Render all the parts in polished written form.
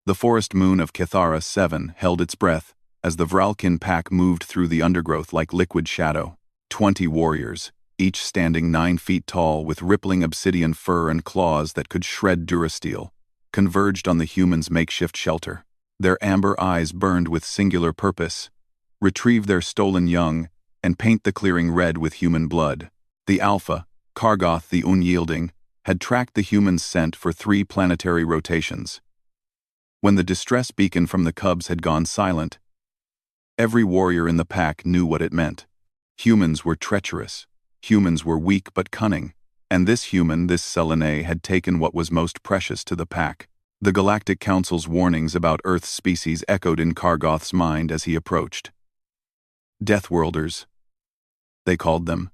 The forest moon of Kithara 7 held its breath as the Vralkin pack moved through the undergrowth like liquid shadow. 20 warriors, each standing 9 feet tall with rippling obsidian fur and claws that could shred durasteel, converged on the humans' makeshift shelter. Their amber eyes burned with singular purpose: retrieve their stolen young and paint the clearing red with human blood. The Alpha, Kargoth the Unyielding, had tracked the humans' scent for 3 planetary rotations. When the distress beacon from the cubs had gone silent, every warrior in the pack knew what it meant. Humans were treacherous. Humans were weak but cunning. And this Selene, had taken what was most precious to the pack. The Galactic Council's warnings about Earth's species echoed in Kargoth's mind as he approached. Deathworlders, they called them.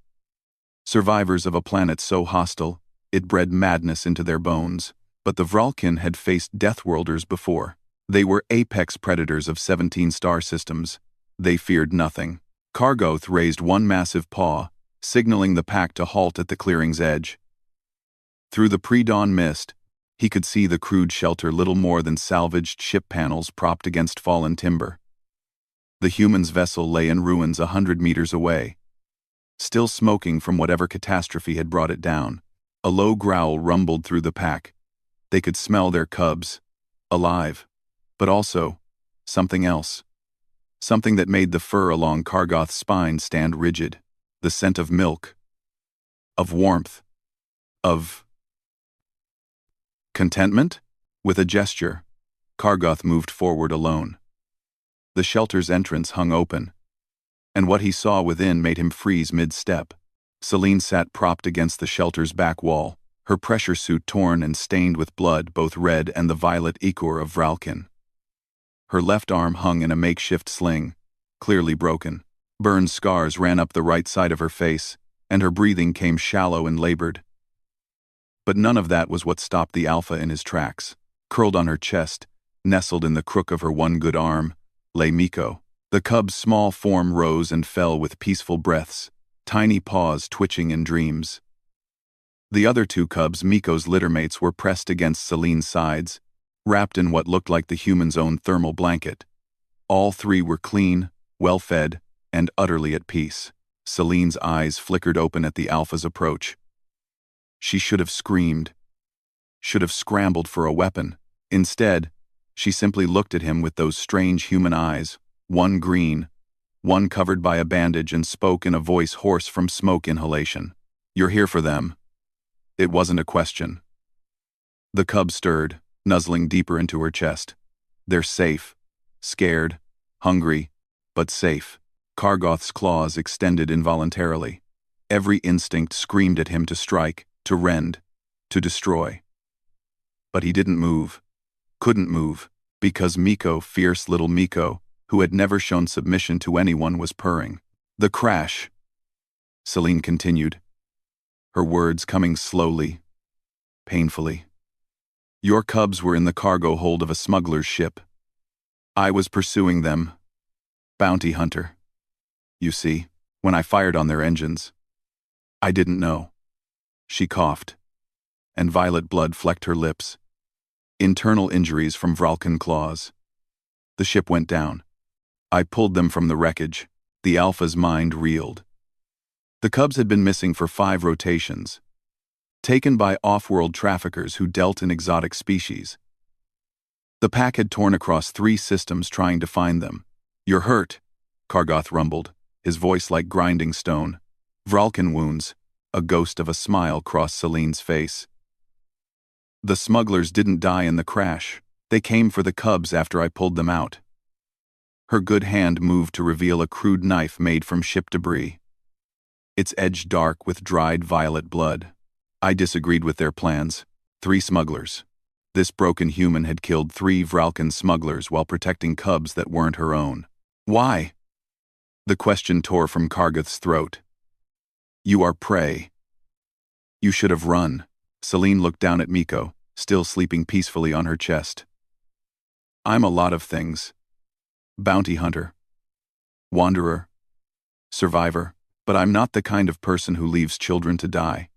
Survivors of a planet so hostile, it bred madness into their bones. But the Vralkin had faced Deathworlders before. They were apex predators of 17 star systems. They feared nothing. Kargoth raised one massive paw, signaling the pack to halt at the clearing's edge. Through the pre-dawn mist, he could see the crude shelter little more than salvaged ship panels propped against fallen timber. The human's vessel lay in ruins 100 meters away, still smoking from whatever catastrophe had brought it down. A low growl rumbled through the pack. They could smell their cubs, alive, but also something else. Something that made the fur along Kargoth's spine stand rigid. The scent of milk, of warmth, of contentment. With a gesture, Kargoth moved forward alone. The shelter's entrance hung open, and what he saw within made him freeze mid-step. Selene sat propped against the shelter's back wall, her pressure suit torn and stained with blood, both red and the violet ichor of Vralkin. Her left arm hung in a makeshift sling, clearly broken. Burned scars ran up the right side of her face, and her breathing came shallow and labored. But none of that was what stopped the Alpha in his tracks. Curled on her chest, nestled in the crook of her one good arm, lay Miko. The cub's small form rose and fell with peaceful breaths, tiny paws twitching in dreams. The other 2 cubs, Miko's littermates, were pressed against Selene's sides, wrapped in what looked like the human's own thermal blanket. All 3 were clean, well-fed, and utterly at peace. Selene's eyes flickered open at the Alpha's approach. She should have screamed, should have scrambled for a weapon. Instead, she simply looked at him with those strange human eyes, one green, one covered by a bandage, and spoke in a voice hoarse from smoke inhalation. "You're here for them." It wasn't a question. The cub stirred, nuzzling deeper into her chest. They're safe, scared, hungry, but safe. Kargoth's claws extended involuntarily. Every instinct screamed at him to strike, to rend, to destroy. But he didn't move, couldn't move, because Miko, fierce little Miko, who had never shown submission to anyone, was purring. "The crash," Selene continued, her words coming slowly, painfully. "Your cubs were in the cargo hold of a smuggler's ship. I was pursuing them. Bounty hunter. You see, when I fired on their engines, I didn't know." She coughed, and violet blood flecked her lips. Internal injuries from Vralkin claws. The ship went down. I pulled them from the wreckage. The Alpha's mind reeled. The cubs had been missing for 5 rotations, taken by off-world traffickers who dealt in exotic species. The pack had torn across 3 systems trying to find them. "You're hurt," Kargoth rumbled, his voice like grinding stone. "Vralkin wounds." A ghost of a smile crossed Selene's face. "The smugglers didn't die in the crash. They came for the cubs after I pulled them out." Her good hand moved to reveal a crude knife made from ship debris, its edge dark with dried violet blood. "I disagreed with their plans. 3 smugglers. This broken human had killed 3 Vralkin smugglers while protecting cubs that weren't her own." "Why?" The question tore from Kargoth's throat. "You are prey. You should have run." Selene looked down at Miko, still sleeping peacefully on her chest. "I'm a lot of things. Bounty hunter, wanderer, survivor, but I'm not the kind of person who leaves children to die."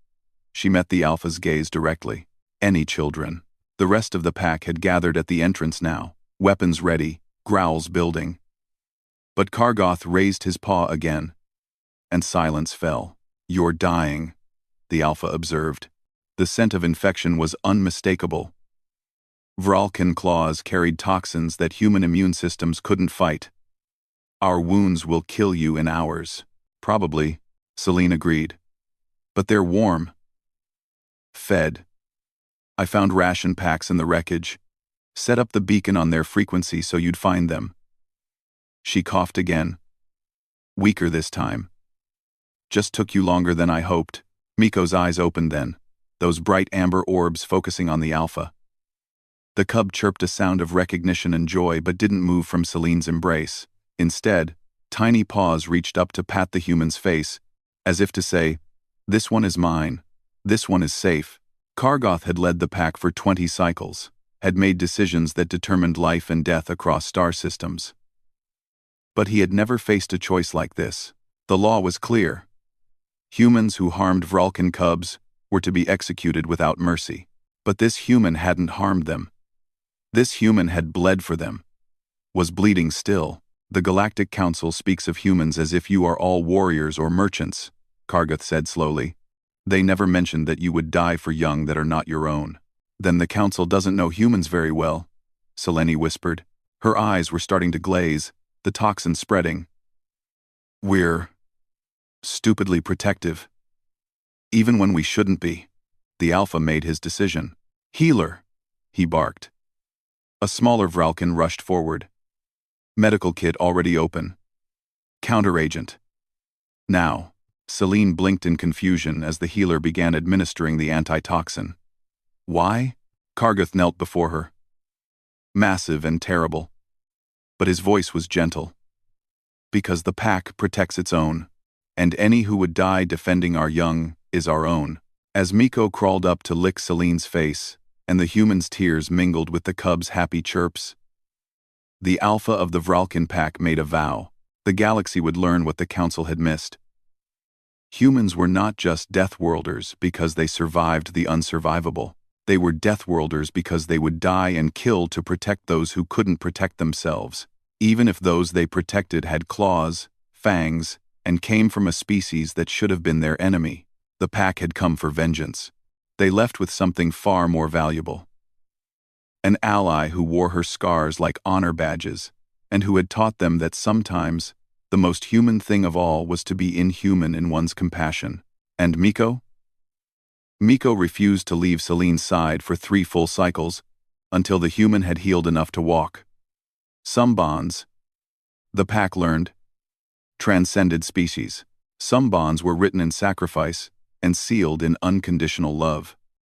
She met the Alpha's gaze directly. "Any children. The rest of the pack had gathered at the entrance now, weapons ready, growls building. But Kargoth raised his paw again, and silence fell. "You're dying," the Alpha observed. The scent of infection was unmistakable. Vralkin claws carried toxins that human immune systems couldn't fight. "Our wounds will kill you in hours." "Probably," Celine agreed. "But they're warm. Fed. I found ration packs in the wreckage. Set up the beacon on their frequency so you'd find them." She coughed again. "Weaker this time. Just took you longer than I hoped." Miko's eyes opened then, those bright amber orbs focusing on the Alpha. The cub chirped a sound of recognition and joy but didn't move from Celine's embrace. Instead, tiny paws reached up to pat the human's face, as if to say, "This one is mine. This one is safe." Kargoth had led the pack for 20 cycles, had made decisions that determined life and death across star systems. But he had never faced a choice like this. The law was clear. Humans who harmed Vralkin cubs were to be executed without mercy. But this human hadn't harmed them. This human had bled for them. Was bleeding still. "The Galactic Council speaks of humans as if you are all warriors or merchants," Kargoth said slowly. "They never mentioned that you would die for young that are not your own." "Then the Council doesn't know humans very well," Selene whispered. Her eyes were starting to glaze, the toxin spreading. "We're stupidly protective. Even when we shouldn't be." The Alpha made his decision. "Healer," he barked. A smaller Vralkin rushed forward. Medical kit already open. "Counteragent." "Now." Celine blinked in confusion as the healer began administering the antitoxin. "Why?" Kargoth knelt before her. Massive and terrible. But his voice was gentle. "Because the pack protects its own, and any who would die defending our young is our own." As Miko crawled up to lick Celine's face, and the human's tears mingled with the cub's happy chirps, the Alpha of the Vralkin pack made a vow. The galaxy would learn what the Council had missed. Humans were not just Deathworlders because they survived the unsurvivable. They were Deathworlders because they would die and kill to protect those who couldn't protect themselves, even if those they protected had claws, fangs, and came from a species that should have been their enemy. The pack had come for vengeance. They left with something far more valuable. An ally who wore her scars like honor badges, and who had taught them that sometimes the most human thing of all was to be inhuman in one's compassion. And Miko? Miko refused to leave Celine's side for 3 full cycles, until the human had healed enough to walk. Some bonds, the pack learned, transcended species. Some bonds were written in sacrifice and sealed in unconditional love.